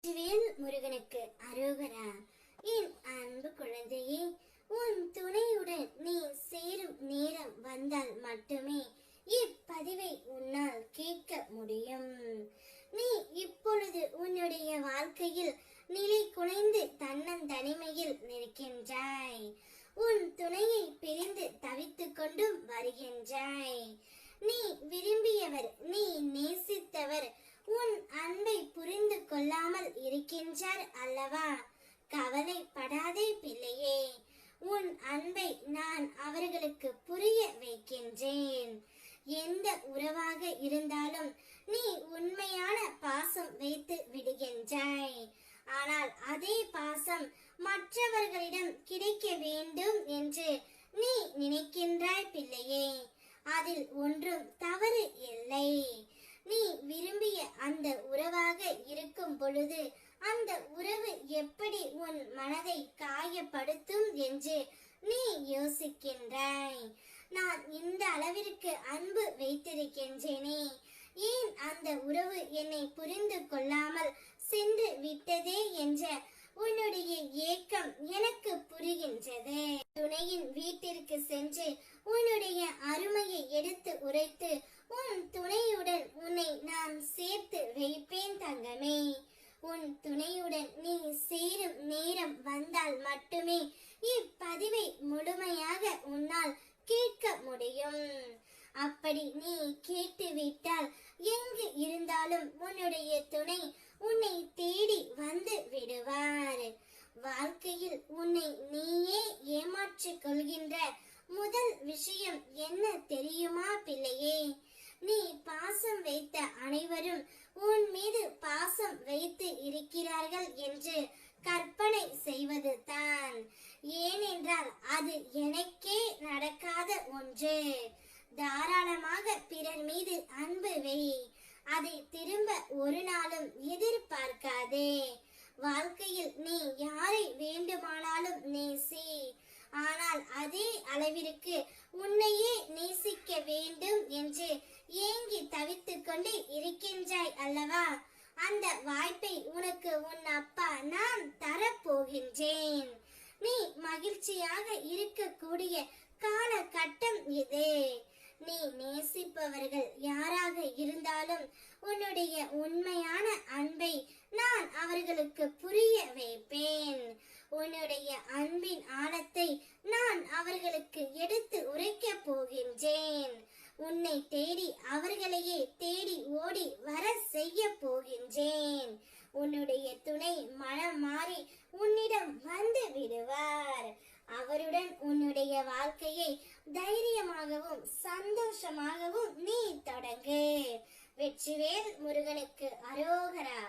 வெற்றிவேல் முருகனுக்கு அரோகரா. என் அன்பு குழந்தையே, உன் துணையுடன் நீ சேரும் நேரம் வந்தால் மட்டுமே இப்பதிவை உன்னால் கேட்க முடியும். நீ இப்பொழுது உன்னுடைய வாழ்க்கையில் நிலை குலைந்து தன்னந்தனிமையில் நிற்கின்றாய். உன் துணையை பிரிந்து தவித்துக் கொண்டும் வருகின்றாய். நீ விரும்பியவர், நீ நேசித்தவர் உன் அன்பை புரிந்து கொள்ளாமல் இருக்கின்றார் அல்லவா? கவலைப்படாதே பிள்ளையே, உன் அன்பை நான் அவர்களுக்கு புரிய வைக்கின்றேன். எந்த உறவாக இருந்தாலும் நீ உண்மையான பாசம் வைத்து விடுகின்றாய். ஆனால் அதே பாசம் மற்றவர்களிடம் கிடைக்க வேண்டும் என்று நீ நினைக்கின்றாய் பிள்ளையே. அதில் ஒன்றும் தவறு இல்லை. நீ விரும்பிய அந்த உறவாக இருக்கும் பொழுது அந்த உறவு எப்படி உன் மனதை காயப்படுத்தும் என்று நீ யோசிக்கின்றாய். நான் இந்த அளவிற்கு அன்பு வைத்திருக்கின்றேனே, ஏன் அந்த உறவு என்னை புரிந்து கொள்ளாமல் சென்று விட்டதே என்ற உன்னுடைய ஏக்கம் எனக்கு புரிகின்றது. துணையின் வீட்டிற்கு சென்று உன்னுடைய அருமையை எடுத்து உரைத்து உன் துணையுடன் உன்னை நான் சேர்த்து வைப்பேன் தங்கமே. உன் துணையுடன் நீ சேரும் நேரம் வந்தால் மட்டுமே இப்பதிவை முழுமையாக உன்னால் கேட்க முடியும். அப்படி நீ கேட்டுவிட்டால் எங்கு இருந்தாலும் உன்னுடைய துணை உன்னை தேடி வந்து விடுவார். வாழ்க்கையில் உன்னை நீயே ஏமாற்றிக் கொள்கின்ற முதல் விஷயம் என்ன தெரியுமா பிள்ளையே? நீ பாசம் வைத்த அனைவரும் உன் மீது பாசம் வைத்து இருக்கிறார்கள் என்று கற்பனை செய்வது தான். ஏனென்றால் அது எனக்கே நடக்காத ஒன்று. தாராளமாக பிறர் மீது அன்பு வை, அதை திரும்ப ஒரு நாளும் எதிர்பார்க்காதே. வாழ்க்கையில் நீ யாரை வேண்டுமானாலும் நேசி, ஆனால் அதே அளவிற்கு உன்னையே நேசிக்க வேண்டும் என்று ஏங்கி தவித்துக் கொண்டு இருக்கின்றாய் அல்லவா? அந்த வாய்ப்பை உனக்கு உன் அப்பா நான் தரப்போகின்றேன். நீ மகிழ்ச்சியாக இருக்கக்கூடிய காலகட்டம் இது. நீ நேசிப்பவர்கள் யாராக இருந்தாலும் உன்னுடைய உண்மையான அன்பை நான் அவர்களுக்கு புரிய வைப்பேன். உன்னுடைய அன்பின் ஆழத்தை நான் அவர்களுக்கு எடுத்து உரைக்க போகின்றேன். உன்னை தேடி அவர்களையே தேடி ஓடி வர செய்ய போகின்றேன். உன்னுடைய துணை மனம் மாறி உன்னிடம் வந்து விடுவார். அவருடன் உன்னுடைய வாழ்க்கையை தைரியமாகவும் சந்தோஷமாகவும் நீ தொடங்கு. வெற்றிவேல் முருகனுக்கு அரோகரா.